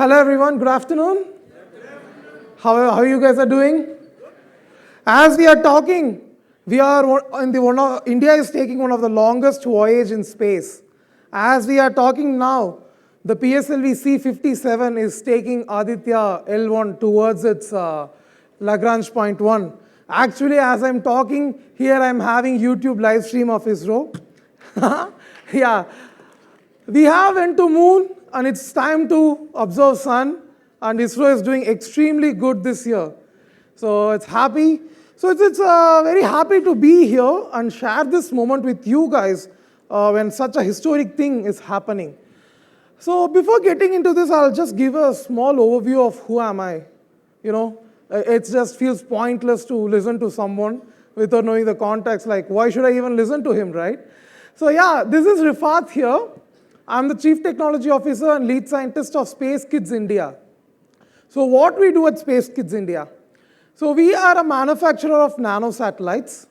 Hello everyone, good afternoon. How you guys are doing? As we are talking, India is taking one of the longest voyage in space. As we are talking now, the PSLV C-57 is taking Aditya L1 towards its Lagrange point 1. Actually, as I'm talking, here I'm having YouTube live stream of ISRO. Yeah. We have went to moon and it's time to observe sun, and ISRO is doing extremely good this year. So it's happy. So it's very happy to be here and share this moment with you guys when such a historic thing is happening. So before getting into this, I'll just give a small overview of who am I. You know, it just feels pointless to listen to someone without knowing the context, like why should I even listen to him, right? So yeah, this is Rifath here. I'm the Chief Technology Officer and Lead Scientist of Space Kids India. So what we do at Space Kids India? So we are a manufacturer of nanosatellites.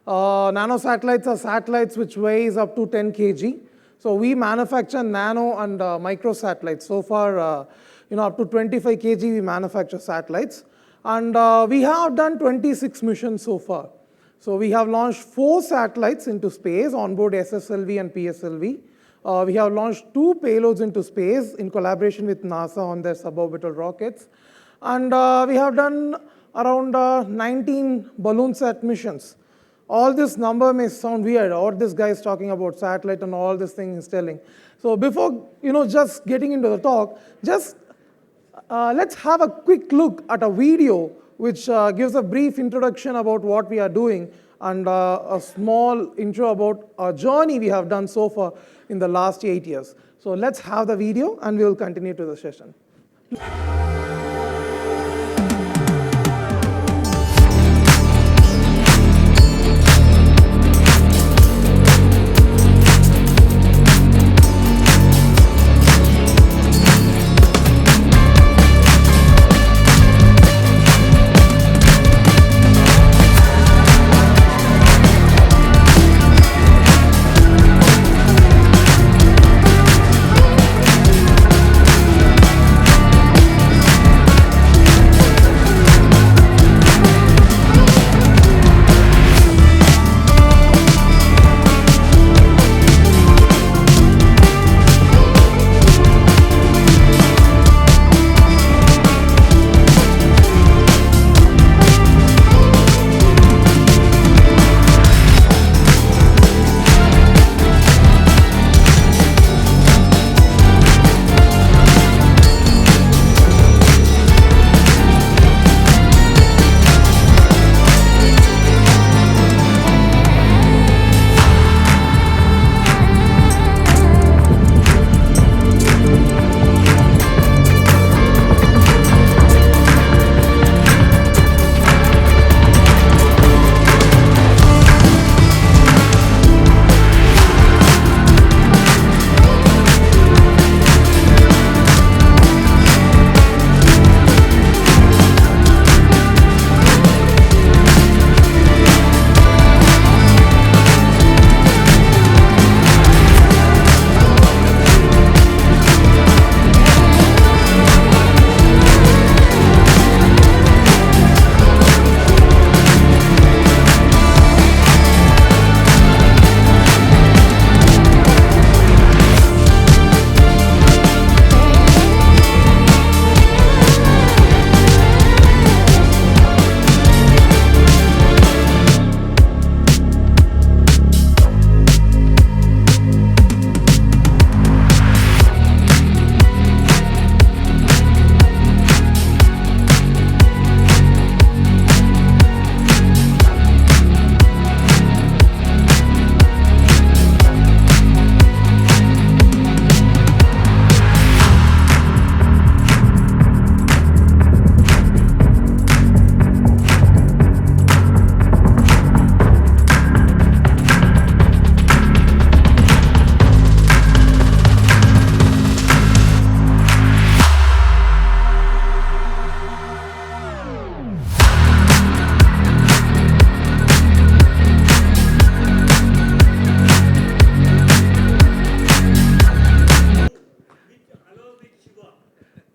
Nanosatellites are satellites which weighs up to 10 kg. So we manufacture nano and micro satellites. So far, up to 25 kg we manufacture satellites. And we have done 26 missions so far. So we have launched 4 satellites into space on board SSLV and PSLV. We have launched 2 payloads into space in collaboration with NASA on their suborbital rockets. And we have done around 19 balloon sat missions. All this number may sound weird, or this guy is talking about satellite and all this thing he's telling. So before just getting into the talk, just let's have a quick look at a video which gives a brief introduction about what we are doing and a small intro about our journey we have done so far in the last 8 years. So let's have the video and we will continue to the session.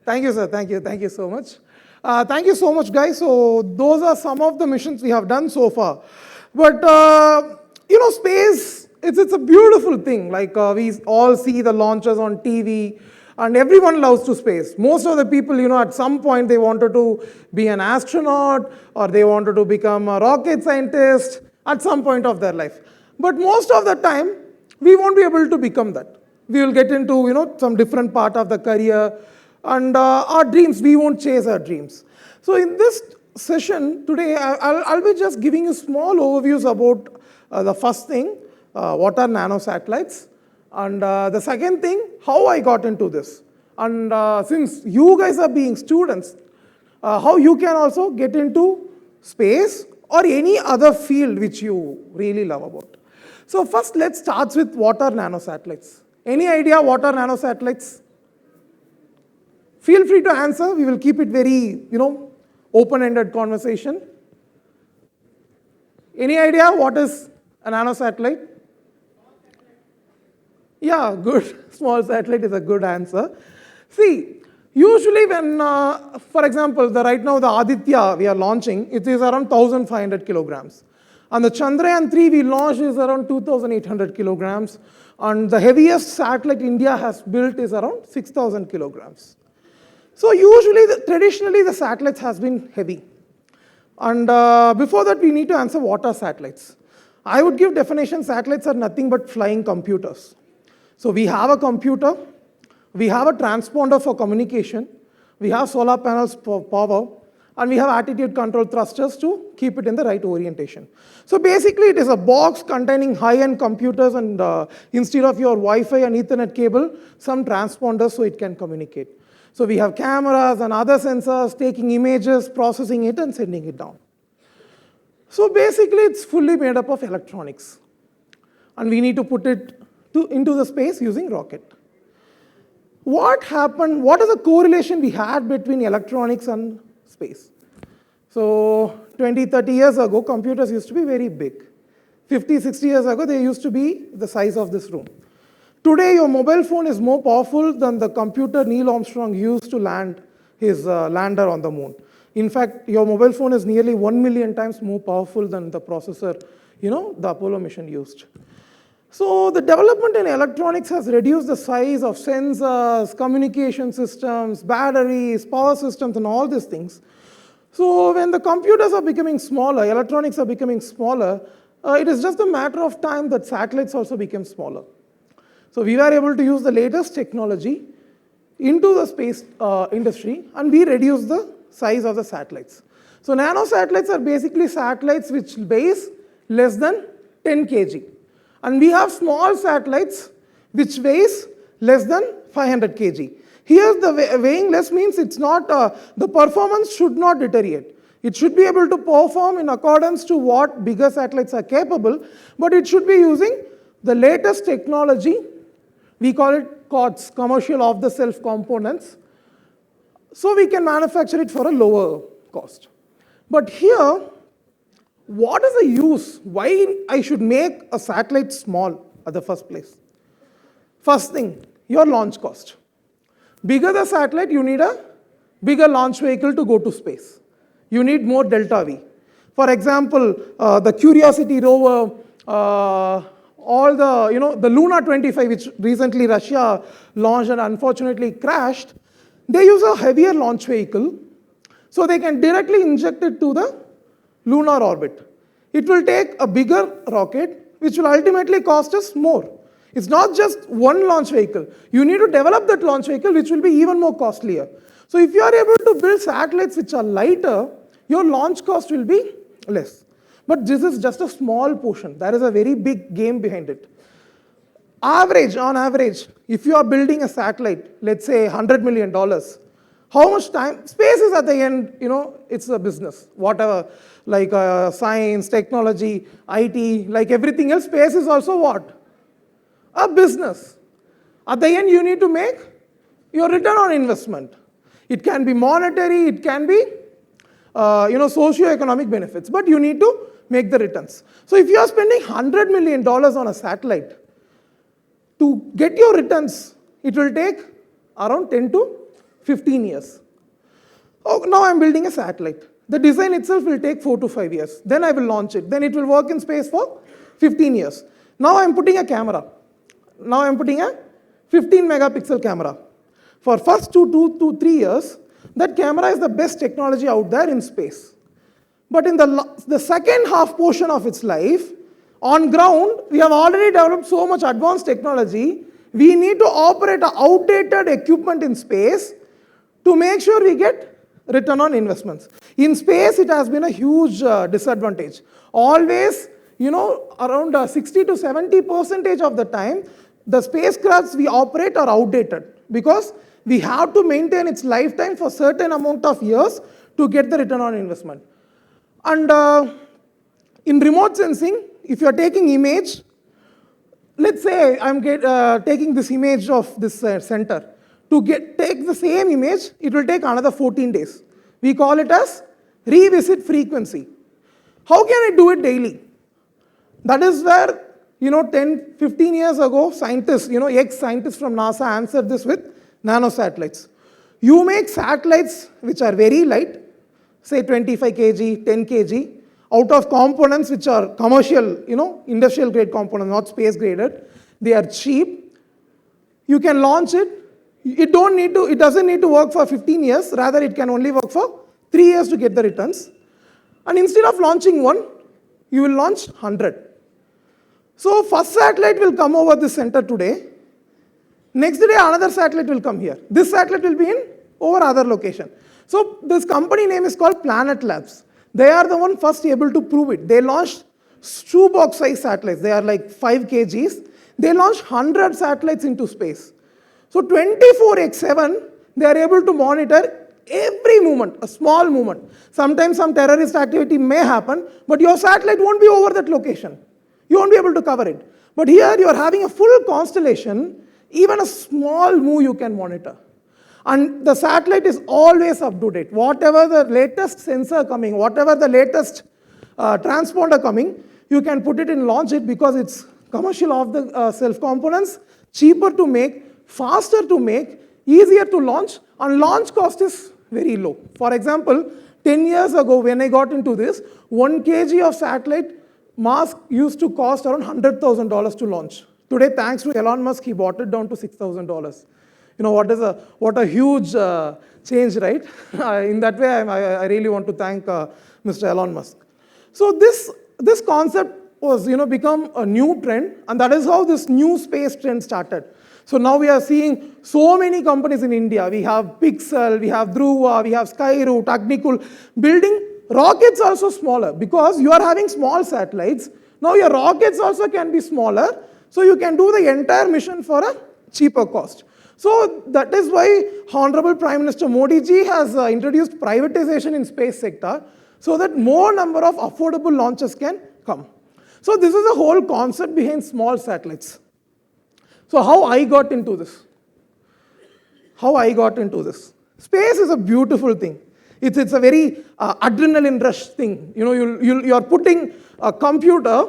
Thank you, sir. Thank you. Thank you so much. Thank you so much, guys. So those are some of the missions we have done so far. But, space, it's a beautiful thing. Like we all see the launches on TV, and everyone loves to space. Most of the people, at some point they wanted to be an astronaut, or they wanted to become a rocket scientist at some point of their life. But most of the time, we won't be able to become that. We will get into, some different part of the career, and our dreams, we won't chase our dreams. So in this session today, I'll be just giving you small overviews about the first thing, what are nanosatellites, and the second thing, how I got into this. And since you guys are being students, how you can also get into space or any other field which you really love about. So first, let's start with what are nanosatellites. Any idea what are nanosatellites? Feel free to answer. We will keep it very, open-ended conversation. Any idea what is a nanosatellite? Yeah, good. Small satellite is a good answer. See, usually when, for example, right now the Aditya we are launching, it is around 1,500 kilograms. And the Chandrayaan-3 we launched is around 2,800 kilograms. And the heaviest satellite India has built is around 6,000 kilograms. So usually, traditionally, the satellites has been heavy. And before that, we need to answer what are satellites. I would give definition, satellites are nothing but flying computers. So we have a computer, we have a transponder for communication, we have solar panels for power, and we have attitude control thrusters to keep it in the right orientation. So basically, it is a box containing high-end computers, and instead of your Wi-Fi and Ethernet cable, some transponders so it can communicate. So we have cameras and other sensors taking images, processing it, and sending it down. So basically, it's fully made up of electronics. And we need to put it into the space using rocket. What happened? What is the correlation we had between electronics and space? So 20, 30 years ago, computers used to be very big. 50, 60 years ago, they used to be the size of this room. Today, your mobile phone is more powerful than the computer Neil Armstrong used to land his lander on the moon. In fact, your mobile phone is nearly 1 million times more powerful than the processor, the Apollo mission used. So the development in electronics has reduced the size of sensors, communication systems, batteries, power systems, and all these things. So when the computers are becoming smaller, electronics are becoming smaller, it is just a matter of time that satellites also became smaller. So we were able to use the latest technology into the space industry, and we reduced the size of the satellites. So nanosatellites are basically satellites which weigh less than 10 kg. And we have small satellites which weigh less than 500 kg. Here the weighing less means it's not, the performance should not deteriorate. It should be able to perform in accordance to what bigger satellites are capable, but it should be using the latest technology. We call it COTS, commercial off-the-shelf components. So we can manufacture it for a lower cost. But here, what is the use? Why I should make a satellite small at the first place? First thing, your launch cost. Bigger the satellite, you need a bigger launch vehicle to go to space. You need more delta V. For example, the Curiosity rover, all the Luna 25, which recently Russia launched and unfortunately crashed, they use a heavier launch vehicle, so they can directly inject it to the lunar orbit. It will take a bigger rocket, which will ultimately cost us more. It's not just one launch vehicle. You need to develop that launch vehicle, which will be even more costlier. So if you are able to build satellites which are lighter, your launch cost will be less. But this is just a small portion. There is a very big game behind it. On average, if you are building a satellite, let's say $100 million, how much time? Space is at the end, it's a business. Whatever, like science, technology, IT, like everything else, space is also what? A business. At the end, you need to make your return on investment. It can be monetary, it can be socio-economic benefits, but you need to make the returns. So if you are spending $100 million on a satellite, to get your returns, it will take around 10 to 15 years. Oh, now I'm building a satellite. The design itself will take 4 to 5 years. Then I will launch it. Then it will work in space for 15 years. Now I'm putting a camera. Now I'm putting a 15 megapixel camera. For first 2 to 3 years, that camera is the best technology out there in space. But in the second half portion of its life, on ground, we have already developed so much advanced technology, we need to operate outdated equipment in space to make sure we get return on investments. In space, it has been a huge disadvantage. Always, around 60 to 70% of the time, the spacecrafts we operate are outdated because we have to maintain its lifetime for a certain amount of years to get the return on investment. And in remote sensing, if you are taking image, let's say I'm taking this image of this center. To take the same image, it will take another 14 days. We call it as revisit frequency. How can I do it daily? That is where, 10, 15 years ago, scientists, ex-scientists from NASA answered this with nanosatellites. You make satellites which are very light, say 25 kg, 10 kg, out of components which are commercial, industrial grade components, not space graded. They are cheap. You can launch it. It doesn't need to work for 15 years. Rather, it can only work for 3 years to get the returns. And instead of launching one, you will launch 100. So first satellite will come over this center today. Next day, another satellite will come here. This satellite will be in over other location. So this company name is called Planet Labs. They are the one first able to prove it. They launched shoebox size satellites. They are like 5 kgs. They launched 100 satellites into space. So 24/7, they are able to monitor every movement, a small movement. Sometimes some terrorist activity may happen, but your satellite won't be over that location. You won't be able to cover it. But here you are having a full constellation, even a small move you can monitor. And the satellite is always up to date. Whatever the latest sensor coming, whatever the latest transponder coming, you can put it in, launch it because it's commercial off-the-shelf components, cheaper to make, faster to make, easier to launch, and launch cost is very low. For example, 10 years ago when I got into this, 1 kg of satellite mask used to cost around $100,000 to launch. Today, thanks to Elon Musk, he bought it down to $6,000. What a huge change, right? In that way, I really want to thank Mr. Elon Musk. So this concept was, become a new trend, and that is how this new space trend started. So now we are seeing so many companies in India. We have Pixel, we have Dhruva, we have Skyroot, Agnikul, building rockets also smaller because you are having small satellites. Now your rockets also can be smaller, so you can do the entire mission for a cheaper cost. So that is why Honorable Prime Minister Modi ji has introduced privatization in space sector so that more number of affordable launches can come. So this is the whole concept behind small satellites. So how I got into this? Space is a beautiful thing. It's a very adrenaline rush thing. You are putting a computer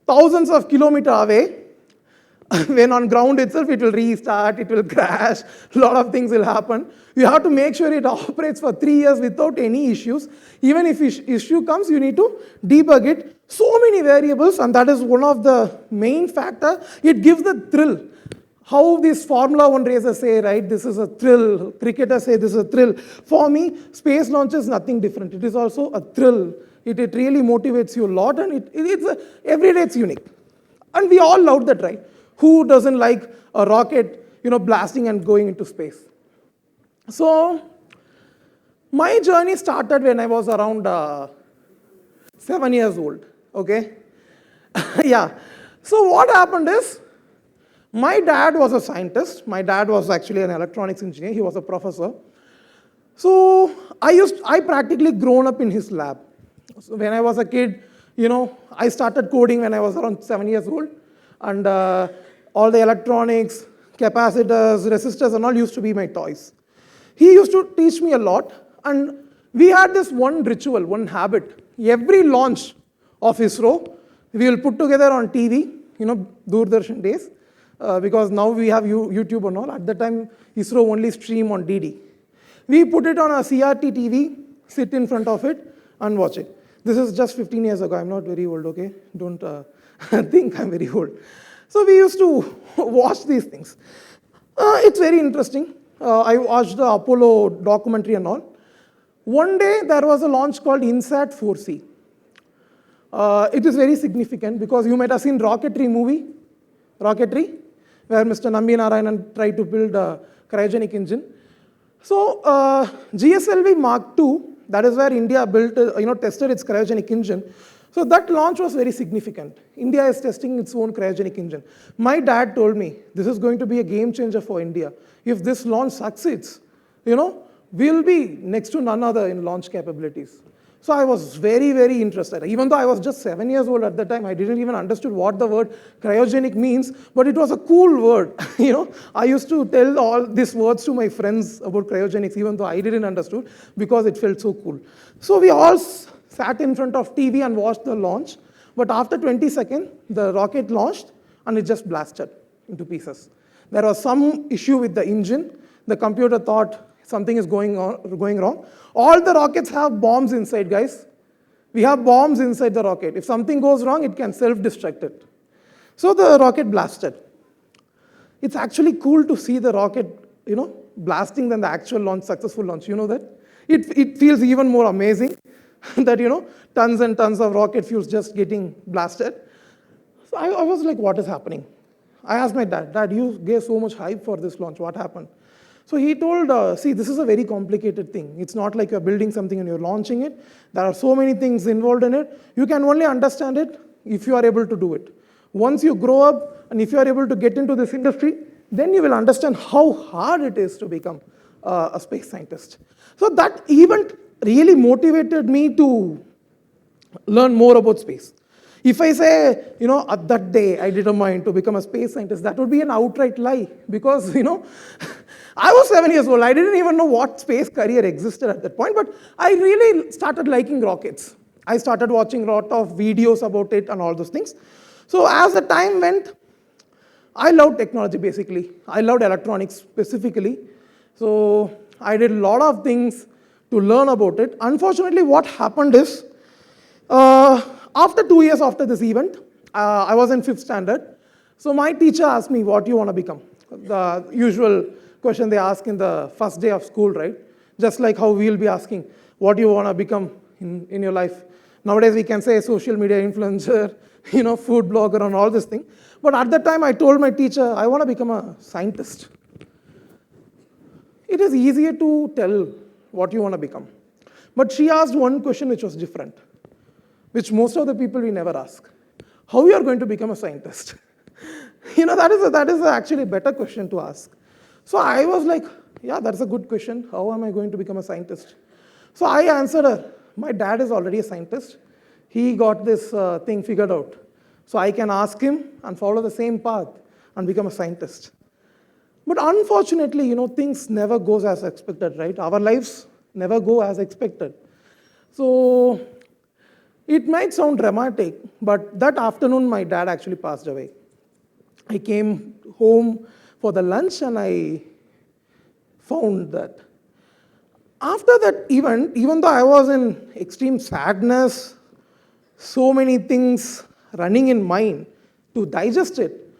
thousands of kilometers away. When on ground itself, it will restart, it will crash, a lot of things will happen. You have to make sure it operates for 3 years without any issues. Even if issue comes, you need to debug it. So many variables, and that is one of the main factor. It gives the thrill. How these Formula 1 racers say, right, this is a thrill. Cricketers say this is a thrill. For me, space launch is nothing different. It is also a thrill. It really motivates you a lot, and every day it's unique. And we all love that, right? Who doesn't like a rocket, blasting and going into space? So my journey started when I was around 7 years old, okay? Yeah. So what happened is, my dad was a scientist. My dad was actually an electronics engineer. He was a professor. So I practically grown up in his lab. So when I was a kid, I started coding when I was around 7 years old. And all the electronics, capacitors, resistors, and all used to be my toys. He used to teach me a lot. And we had this one ritual, one habit. Every launch of ISRO, we will put together on TV, Doordarshan days. because now we have YouTube and all. At the time, ISRO only stream on DD. We put it on a CRT TV, sit in front of it, and watch it. This is just 15 years ago. I'm not very old, okay? Don't think I'm very old. So we used to watch these things. It's very interesting. I watched the Apollo documentary and all. One day, there was a launch called INSAT 4C. It is very significant because you might have seen Rocketry movie, Rocketry, where Mr. Nambi Narayanan tried to build a cryogenic engine. So GSLV Mark II, that is where India built, tested its cryogenic engine. So that launch was very significant. India is testing its own cryogenic engine. My dad told me, this is going to be a game changer for India. If this launch succeeds, we'll be next to none other in launch capabilities. So I was very, very interested. Even though I was just 7 years old at the time, I didn't even understood what the word cryogenic means, but it was a cool word. I used to tell all these words to my friends about cryogenics, even though I didn't understood, because it felt so cool. So we all sat in front of TV and watched the launch, but after 20 seconds, the rocket launched and it just blasted into pieces. There was some issue with the engine. The computer thought something is going wrong. All the rockets have bombs inside, guys. We have bombs inside the rocket. If something goes wrong, it can self-destruct it. So the rocket blasted. It's actually cool to see the rocket, blasting than the actual launch, successful launch. You know that? It feels even more amazing that, tons and tons of rocket fuels just getting blasted. So I was like, what is happening? I asked my dad, Dad, you gave so much hype for this launch. What happened? So he told, see, this is a very complicated thing. It's not like you're building something and you're launching it. There are so many things involved in it. You can only understand it if you are able to do it. Once you grow up and if you are able to get into this industry, then you will understand how hard it is to become a space scientist. So that event really motivated me to learn more about space. If I say, at that day I determined to become a space scientist, that would be an outright lie because, I was 7 years old. I didn't even know what space career existed at that point, but I really started liking rockets. I started watching a lot of videos about it and all those things. So as the time went, I loved technology basically. I loved electronics specifically. So I did a lot of things to learn about it. Unfortunately, what happened is, after 2 years after this event, I was in 5th standard. So my teacher asked me, what do you want to become? The usual question they ask in the first day of school, right? Just like how we'll be asking, what do you want to become in your life? Nowadays, we can say social media influencer, food blogger and all this thing. But at that time, I told my teacher, I want to become a scientist. It is easier to tell what you want to become. But she asked one question which was different, which most of the people we never ask. How you are going to become a scientist? That is actually a better question to ask. So I was like, yeah, that's a good question. How am I going to become a scientist? So I answered her, my dad is already a scientist. He got this thing figured out. So I can ask him and follow the same path and become a scientist. But unfortunately, things never goes as expected, right? Our lives never go as expected. So it might sound dramatic, but that afternoon, my dad actually passed away. I came home for the lunch and I found that. After that event, even though I was in extreme sadness, so many things running in mind to digest it,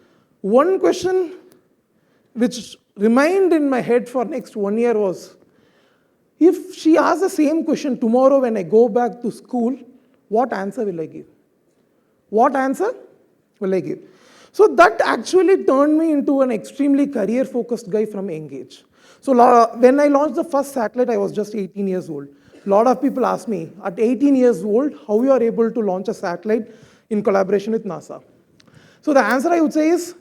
one question which remained in my head for next 1 year was, if she asks the same question tomorrow when I go back to school, what answer will I give? What answer will I give? So that actually turned me into an extremely career-focused guy from young age. So when I launched the first satellite, I was just 18 years old. A lot of people ask me, at 18 years old, how you are able to launch a satellite in collaboration with NASA? So the answer I would say is,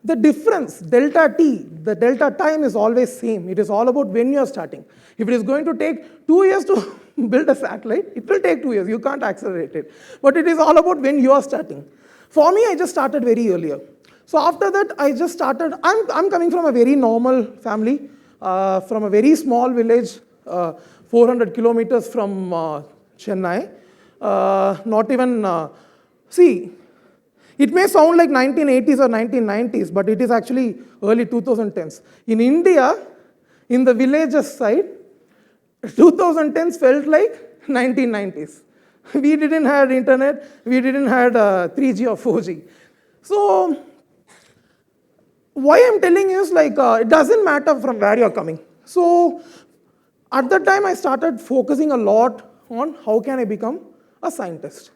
the difference, delta T, the delta time is always same. It is all about when you are starting. If it is going to take 2 years to build a satellite, it will take 2 years. You can't accelerate it. But it is all about when you are starting. For me, I just started very earlier. So after that, I just started. I'm coming from a very normal family, from a very small village, 400 kilometers from Chennai. Not even, see, It may sound like 1980s or 1990s, but it is actually early 2010s. In India, in the villages side, 2010s felt like 1990s. We didn't have internet, we didn't have 3G or 4G. So why I'm telling you is like, it doesn't matter from where you're coming. So at that time, I started focusing a lot on how can I become a scientist.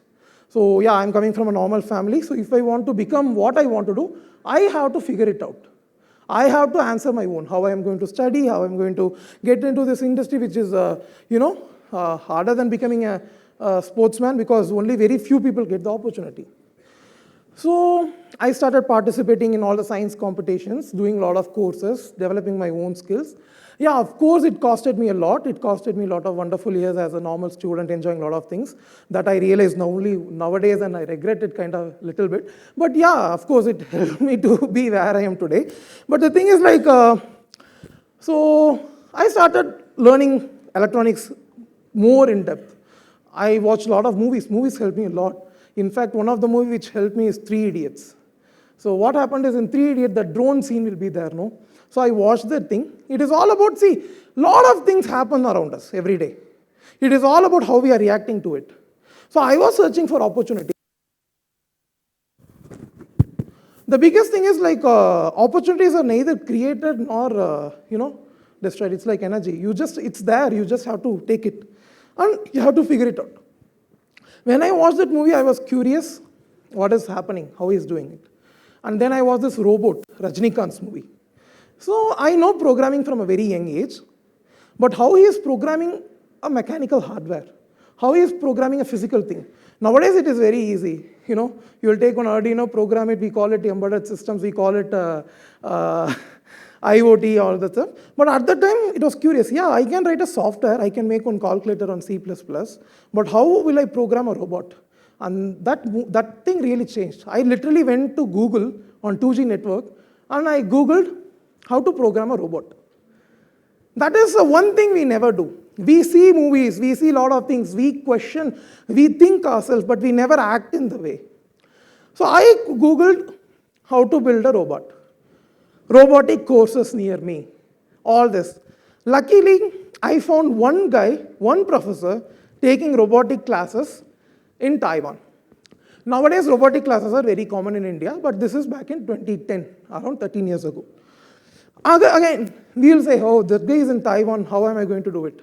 So yeah, I'm coming from a normal family. So if I want to become what I want to do, I have to figure it out. I have to answer my own, how I am going to study, how I'm going to get into this industry, which is, harder than becoming a sportsman, because only very few people get the opportunity. So I started participating in all the science competitions, doing a lot of courses, developing my own skills. Yeah, of course, it costed me a lot. It costed me a lot of wonderful years as a normal student, enjoying a lot of things that I realize nowadays, and I regret it kind of a little bit. But yeah, of course, it helped me to be where I am today. But the thing is like, so I started learning electronics more in depth. I watched a lot of movies. Movies helped me a lot. In fact, one of the movies which helped me is 3 Idiots. So what happened is in 3 Idiots, the drone scene will be there, no? So I watched that thing. It is all about, see, a lot of things happen around us every day. It is all about how we are reacting to it. So I was searching for opportunity. The biggest thing is like, opportunities are neither created nor, destroyed. It's like energy. It's there. You just have to take it. And you have to figure it out. When I watched that movie, I was curious what is happening, how he is doing it. And then I watched this robot, Rajnikant's movie. So I know programming from a very young age, but how he is programming a mechanical hardware, how he is programming a physical thing. Nowadays it is very easy. You will take one Arduino, program it, we call it embedded systems, we call it IoT, all that stuff. But at that time, it was curious. Yeah, I can write a software, I can make one calculator on C++, but how will I program a robot? And that thing really changed. I literally went to Google on 2G network, and I Googled how to program a robot. That is the one thing we never do. We see movies, we see a lot of things, we question, we think ourselves, but we never act in the way. So I Googled how to build a robot. Robotic courses near me, all this. Luckily, I found one guy, one professor, taking robotic classes in Taiwan. Nowadays, robotic classes are very common in India, but this is back in 2010, around 13 years ago. Again, we will say, oh, that guy is in Taiwan, how am I going to do it?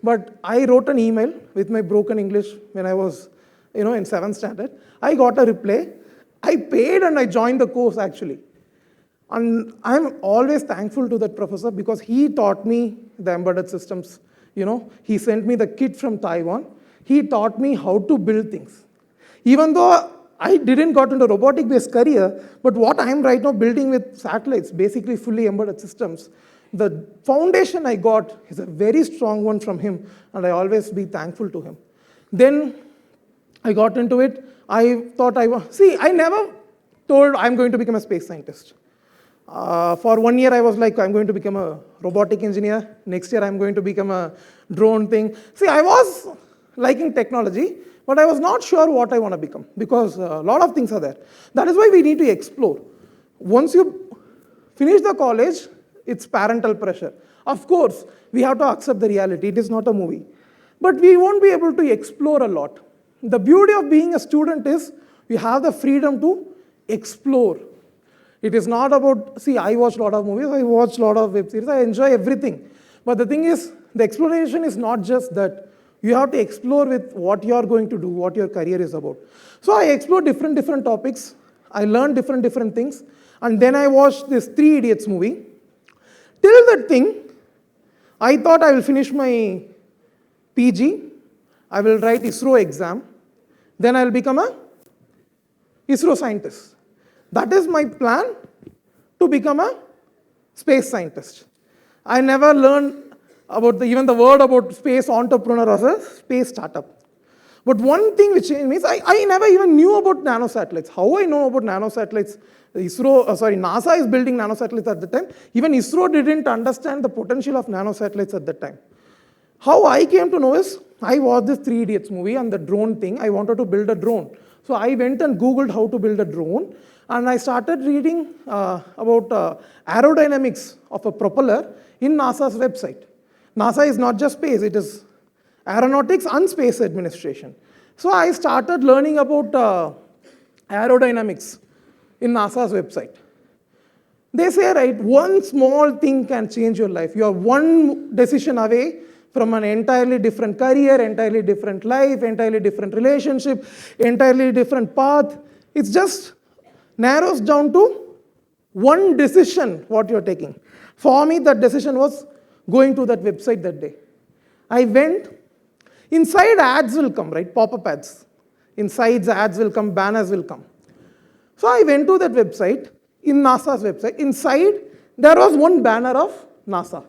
But I wrote an email with my broken English when I was in 7th standard. I got a reply. I paid and I joined the course actually. And I'm always thankful to that professor because he taught me the embedded systems. He sent me the kit from Taiwan. He taught me how to build things. Even though I didn't got into robotic-based career, but what I'm right now building with satellites, basically fully embedded systems, the foundation I got is a very strong one from him, and I always be thankful to him. Then I got into it. I thought I never told I'm going to become a space scientist. For 1 year, I was like, I'm going to become a robotic engineer. Next year, I'm going to become a drone thing. See, I was liking technology, but I was not sure what I want to become because a lot of things are there. That is why we need to explore. Once you finish the college, it's parental pressure. Of course, we have to accept the reality. It is not a movie. But we won't be able to explore a lot. The beauty of being a student is you have the freedom to explore. It is not about, I watch a lot of movies, I watch a lot of web series, I enjoy everything. But the thing is, the exploration is not just that. You have to explore with what you are going to do, what your career is about. So I explored different topics. I learned different things. And then I watched this 3 Idiots movie. Till that thing, I thought I will finish my PG. I will write ISRO exam. Then I will become a ISRO scientist. That is my plan to become a space scientist. I never learned about even the word about space entrepreneur or a space startup. But one thing which changed me is I never even knew about nanosatellites. How I know about nanosatellites? NASA is building nanosatellites at the time. Even ISRO didn't understand the potential of nanosatellites at that time. How I came to know is, I watched this 3 Idiots movie and the drone thing. I wanted to build a drone. So I went and Googled how to build a drone, and I started reading about aerodynamics of a propeller in NASA's website. NASA is not just space, it is aeronautics and space administration. So I started learning about aerodynamics in NASA's website. They say, right, one small thing can change your life. You are one decision away from an entirely different career, entirely different life, entirely different relationship, entirely different path. It just narrows down to one decision what you're taking. For me, that decision was going to that website that day. I went, inside ads will come, right, pop-up ads. Inside ads will come, banners will come. So I went to that website, in NASA's website. Inside, there was one banner of NASA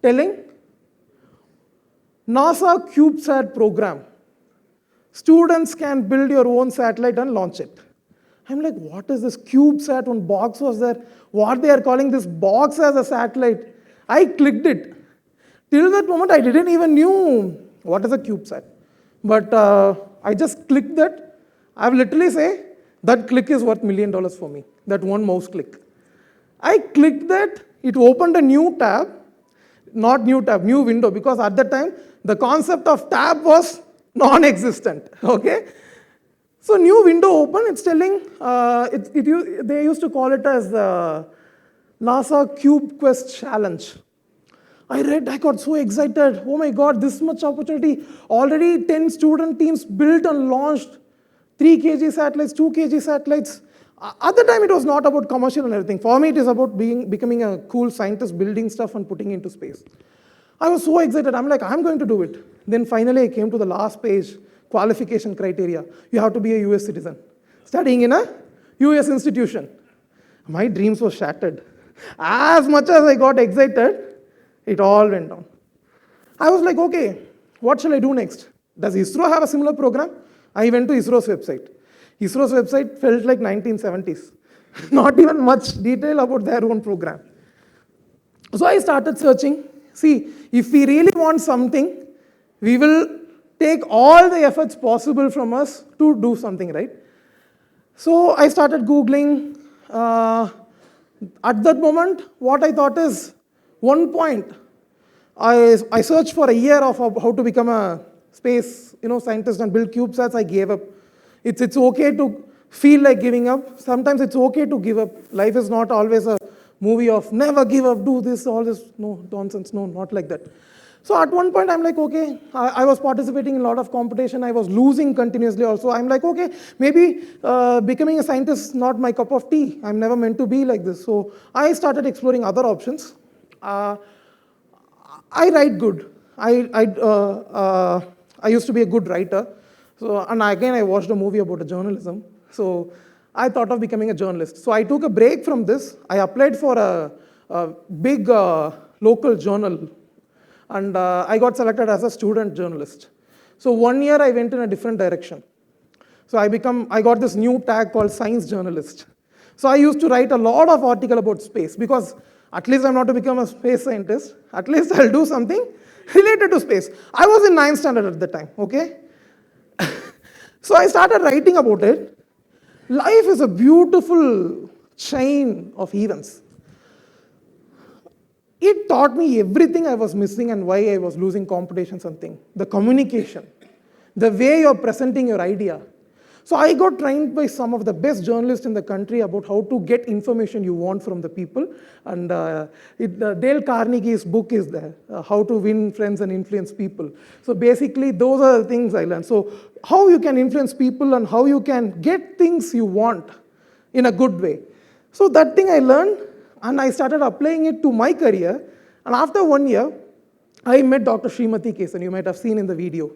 telling NASA CubeSat program. Students can build your own satellite and launch it. I'm like, what is this CubeSat? One box was there. What they are calling this box as a satellite? I clicked it. Till that moment, I didn't even knew what is a CubeSat. But I just clicked that. I will literally say, that click is worth $1 million for me, that one mouse click. I clicked that, it opened a new tab, not new tab, new window, because at that time, the concept of tab was non-existent, okay? So new window open, it's telling, they used to call it as the NASA Cube Quest Challenge. I read, I got so excited, oh my God, this much opportunity. Already 10 student teams built and launched 3 kg satellites, 2 kg satellites. At the time, it was not about commercial and everything. For me, it is about becoming a cool scientist, building stuff and putting it into space. I was so excited. I'm like, I'm going to do it. Then finally, I came to the last page, qualification criteria. You have to be a US citizen, studying in a US institution. My dreams were shattered. As much as I got excited, it all went down. I was like, okay, what shall I do next? Does ISRO have a similar program? I went to ISRO's website. ISRO's website felt like 1970s. Not even much detail about their own program. So I started searching. See, if we really want something, we will take all the efforts possible from us to do something, right? So I started Googling. At that moment, what I thought is, one point, I searched for a year of how to become a space scientist and build CubeSats. I gave up. It's okay to feel like giving up. Sometimes it's okay to give up. Life is not always a movie of never give up, do this, all this. No, nonsense. No, not like that. So at one point, I'm like, okay, I was participating in a lot of competition. I was losing continuously also. I'm like, okay, maybe becoming a scientist is not my cup of tea. I'm never meant to be like this. So I started exploring other options. I write good. I used to be a good writer. So, and again, I watched a movie about journalism. So I thought of becoming a journalist. So I took a break from this. I applied for a big local journal. And I got selected as a student journalist. So 1 year, I went in a different direction. So I got this new tag called science journalist. So I used to write a lot of articles about space, because at least I'm not to become a space scientist. At least I'll do something related to space. I was in 9th standard at the time, okay? So I started writing about it. Life is a beautiful chain of events. It taught me everything I was missing and why I was losing competitions and things. The communication, the way you're presenting your idea. So I got trained by some of the best journalists in the country about how to get information you want from the people. And Dale Carnegie's book is there, How to Win Friends and Influence People. So basically, those are the things I learned. So how you can influence people and how you can get things you want in a good way. So that thing I learned, and I started applying it to my career. And after 1 year, I met Dr. Srimati Kesan, you might have seen in the video.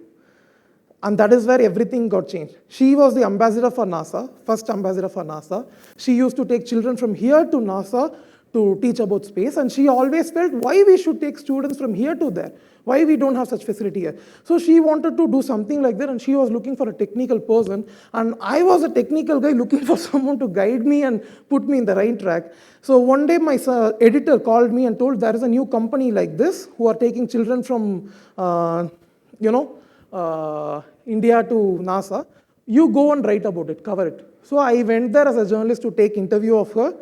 And that is where everything got changed. She was the ambassador for NASA, first ambassador for NASA. She used to take children from here to NASA to teach about space. And she always felt why we should take students from here to there. Why we don't have such facility here. So she wanted to do something like that, and she was looking for a technical person. And I was a technical guy looking for someone to guide me and put me in the right track. So one day my editor called me and told there is a new company like this who are taking children from, India to NASA. you go and write about it, cover it. So I went there as a journalist to take interview of her.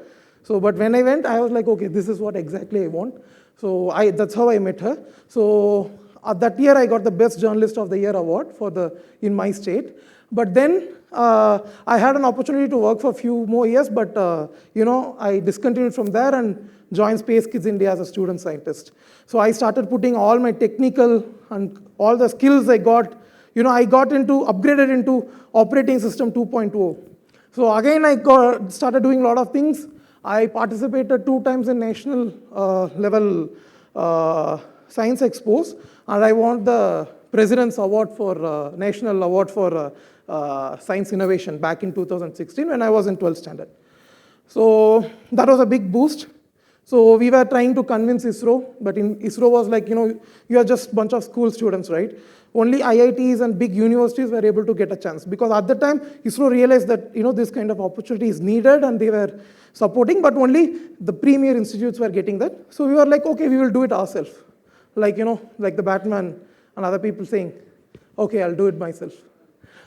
So, but when I went, I was like, okay, this is what exactly I want. So that's how I met her. So that year I got the Best Journalist of the Year award in my state. But then I had an opportunity to work for a few more years, but I discontinued from there and joined Space Kids India as a student scientist. So I started putting all my technical and all the skills I got. I upgraded into operating system 2.0. So again, started doing a lot of things. I participated 2 times in national level science expos, and I won the President's Award for National Award for Science Innovation back in 2016 when I was in 12th standard. So that was a big boost. So we were trying to convince ISRO, but ISRO was like, you are just a bunch of school students, right? Only IITs and big universities were able to get a chance, because at the time, ISRO realized that, this kind of opportunity is needed and they were supporting, but only the premier institutes were getting that. So we were like, okay, we will do it ourselves. Like, like the Batman and other people saying, okay, I'll do it myself.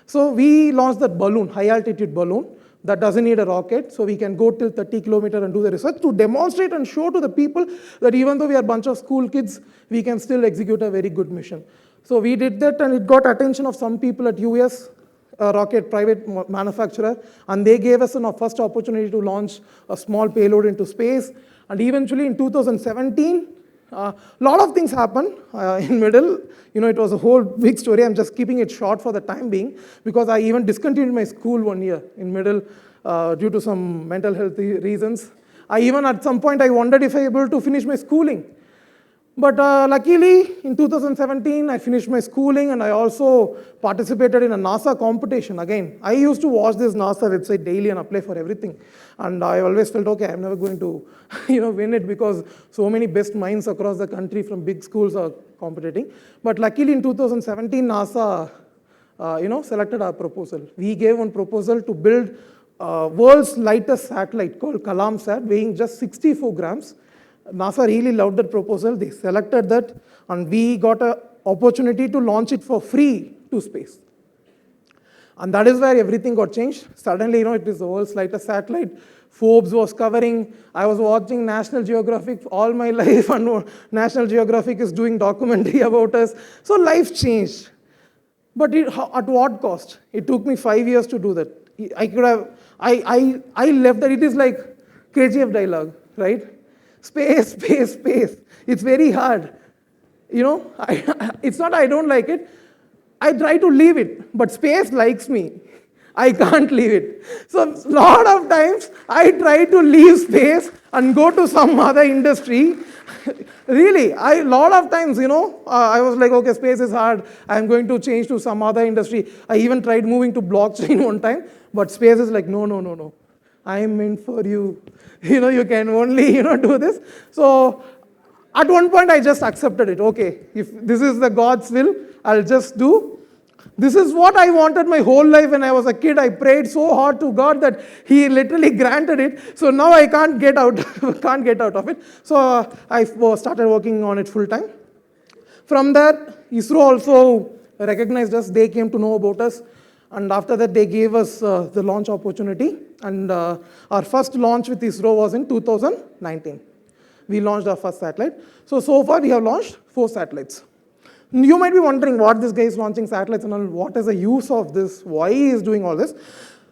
So we launched that balloon, high altitude balloon, that doesn't need a rocket, so we can go till 30 kilometers and do the research to demonstrate and show to the people that even though we are a bunch of school kids, we can still execute a very good mission. So we did that, and it got attention of some people at US, a rocket private manufacturer, and they gave us our first opportunity to launch a small payload into space. And eventually in 2017, a lot of things happened in middle. It was a whole big story. I'm just keeping it short for the time being, because I even discontinued my school 1 year in middle due to some mental health reasons. I even at some point I wondered if I able to finish my schooling. But luckily, in 2017, I finished my schooling, and I also participated in a NASA competition. Again, I used to watch this NASA website daily and apply for everything. And I always felt, okay, I'm never going to win it, because so many best minds across the country from big schools are competing. But luckily, in 2017, NASA selected our proposal. We gave one proposal to build world's lightest satellite called Kalamsat, weighing just 64 grams. NASA really loved that proposal. They selected that, and we got an opportunity to launch it for free to space. And that is where everything got changed. Suddenly, it is the world's lightest satellite. Forbes was covering. I was watching National Geographic all my life, and National Geographic is doing documentary about us. So life changed. But at what cost? It took me 5 years to do that. I left that. It is like KGF dialogue, right? Space, space, space. It's very hard. It's not I don't like it. I try to leave it, but space likes me. I can't leave it. So a lot of times, I try to leave space and go to some other industry. Really, a lot of times, I was like, okay, space is hard. I'm going to change to some other industry. I even tried moving to blockchain one time, but space is like, no. I'm meant for you. You can only, do this. So at one point, I just accepted it. Okay, if this is the God's will, I'll just do. This is what I wanted my whole life when I was a kid. I prayed so hard to God that He literally granted it. So now I can't get out, of it. So I started working on it full time. From there, ISRO also recognized us. They came to know about us. And after that, they gave us the launch opportunity. And our first launch with ISRO was in 2019. We launched our first satellite. So far, we have launched 4 satellites. You might be wondering what this guy is launching satellites and all. What is the use of this? Why he is doing all this?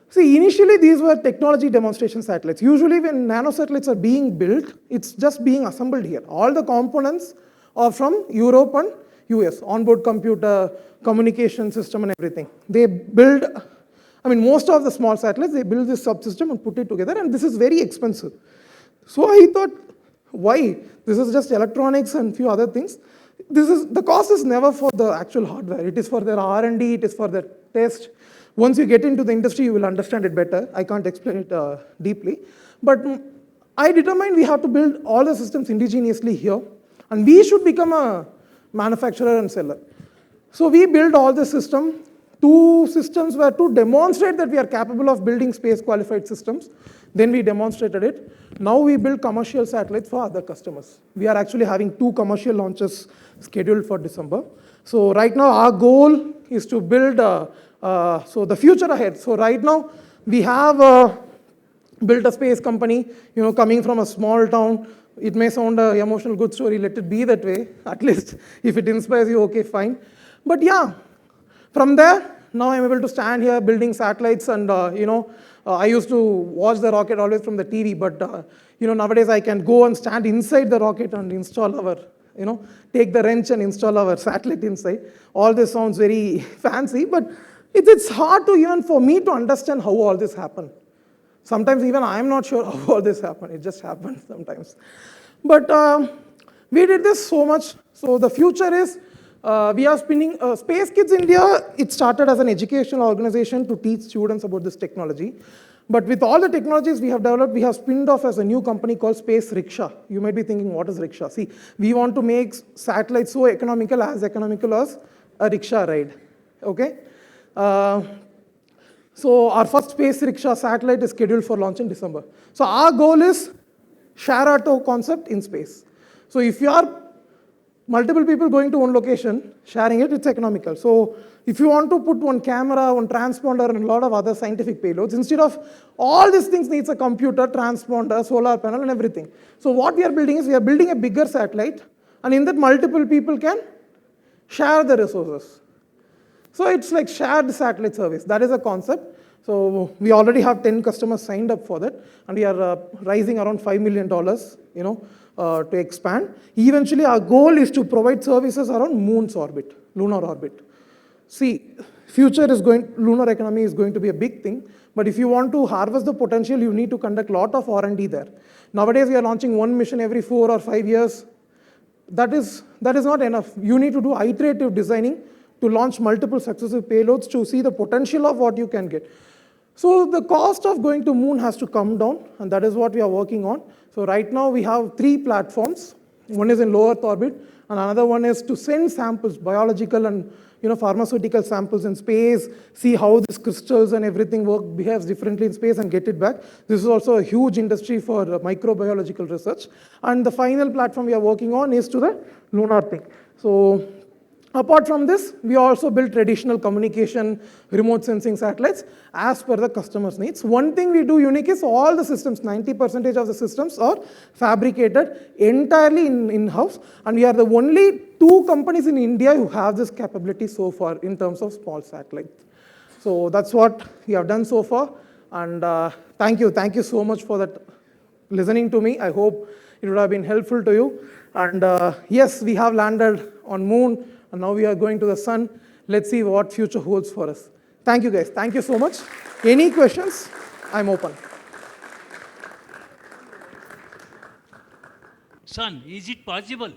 See, initially, these were technology demonstration satellites. Usually, when nanosatellites are being built, it's just being assembled here. All the components are from Europe and US, onboard computer, communication system, and everything. They build, most of the small satellites, they build this subsystem and put it together, and this is very expensive. So I thought, why? This is just electronics and few other things. The cost is never for the actual hardware. It is for their R&D, it is for their test. Once you get into the industry, you will understand it better. I can't explain it deeply. But I determined we have to build all the systems indigenously here, and we should become a manufacturer and seller. So we built all the system. 2 systems were to demonstrate that we are capable of building space-qualified systems. Then we demonstrated it. Now we build commercial satellites for other customers. We are actually having 2 commercial launches scheduled for December. So right now our goal is to build So the future ahead. So right now, we have built a space company, coming from a small town. It may sound an emotional good story, let it be that way. At least if it inspires you, okay, fine. But yeah, from there, now I'm able to stand here building satellites and, I used to watch the rocket always from the TV, but, nowadays I can go and stand inside the rocket and install our, take the wrench and install our satellite inside. All this sounds very fancy, but it's hard to even for me to understand how all this happened. Sometimes even I'm not sure how all this happened. It just happened sometimes. But we did this so much. So the future is, we are spinning, Space Kids India, it started as an educational organization to teach students about this technology. But with all the technologies we have developed, we have spinned off as a new company called Space Rickshaw. You might be thinking, what is rickshaw? See, we want to make satellites so economical as a rickshaw ride. Okay? So our first Space Rickshaw satellite is scheduled for launch in December. So our goal is share auto concept in space. So if you are multiple people going to one location, sharing it, it's economical. So if you want to put one camera, one transponder, and a lot of other scientific payloads, instead of all these things needs a computer, transponder, solar panel, and everything. So what we are building is we are building a bigger satellite, and in that multiple people can share the resources. So it's like shared satellite service. That is a concept. So we already have 10 customers signed up for that, and we are raising around $5 million, to expand. Eventually, our goal is to provide services around Moon's orbit, lunar orbit. See, lunar economy is going to be a big thing, but if you want to harvest the potential, you need to conduct a lot of R&D there. Nowadays, we are launching one mission every 4 or 5 years. That is not enough. You need to do iterative designing to launch multiple successive payloads to see the potential of what you can get. So the cost of going to Moon has to come down, and that is what we are working on. So right now we have 3 platforms. One is in low Earth orbit, and another one is to send samples, biological and pharmaceutical samples in space, see how these crystals and everything behaves differently in space and get it back. This is also a huge industry for microbiological research. And the final platform we are working on is to the lunar thing. So apart from this, we also build traditional communication, remote sensing satellites as per the customer's needs. One thing we do unique is all the systems, 90% of the systems are fabricated entirely in-house, and we are the only 2 companies in India who have this capability so far in terms of small satellites. So that's what we have done so far, and thank you so much for that, listening to me. I hope it would have been helpful to you. And yes, we have landed on Moon, and now we are going to the sun. Let's see what future holds for us. Thank you, guys. Thank you so much. Any questions? I'm open. Sun, is it possible?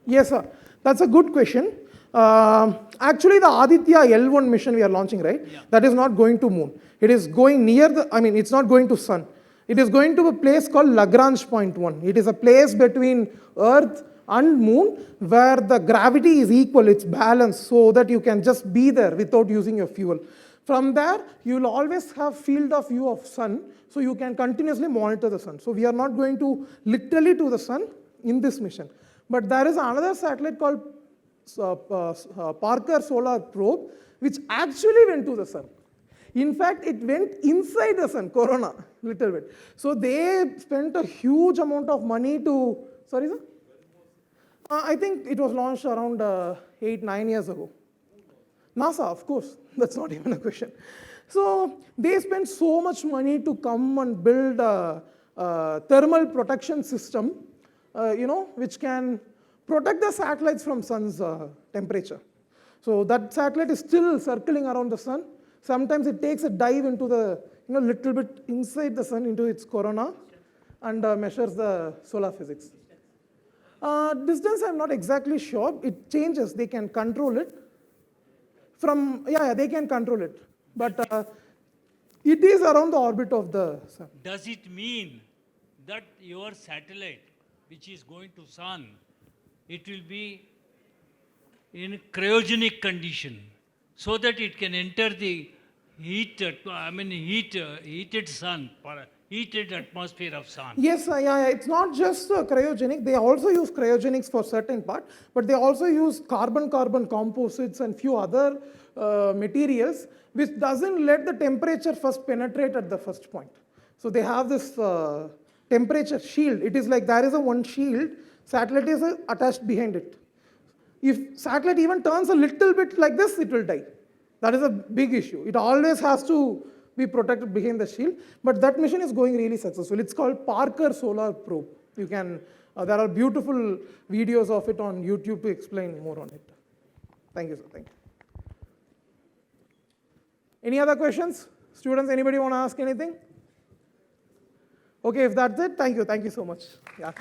Yes, sir. That's a good question. Actually, the Aditya L1 mission we are launching, right? Yeah. That is not going to Moon. It is going it's not going to sun. It is going to a place called Lagrange point 1. It is a place between Earth and Moon where the gravity is equal, it's balanced, so that you can just be there without using your fuel. From there, you will always have field of view of sun, so you can continuously monitor the sun. So we are not going to literally to the sun in this mission. But there is another satellite called Parker Solar Probe, which actually went to the sun. In fact, it went inside the sun, Corona, little bit. So they spent a huge amount of money to, sorry, sir? I think it was launched around 8-9 years ago. NASA, of course, that's not even a question. So they spent so much money to come and build a thermal protection system, which can protect the satellites from sun's temperature. So that satellite is still circling around the sun. Sometimes it takes a dive into the, little bit inside the sun into its corona and measures the solar physics. Distance, I'm not exactly sure. It changes. They can control it. They can control it. But it is around the orbit of the sun. Does it mean that your satellite, which is going to sun, it will be in cryogenic condition so that it can enter the heated atmosphere of sun? Yes, it's not just cryogenic. They also use cryogenics for certain part, but they also use carbon-carbon composites and few other materials which doesn't let the temperature first penetrate at the first point. So they have this temperature shield. It is like there is a one shield, satellite is attached behind it. If satellite even turns a little bit like this, it will die. That is a big issue. It always has to be protected behind the shield, but that mission is going really successful. It's called Parker Solar Probe. You can, there are beautiful videos of it on YouTube to explain more on it. Thank you, sir. Thank you. Any other questions? Students, anybody want to ask anything? Okay, if that's it, thank you. Thank you so much. Yeah.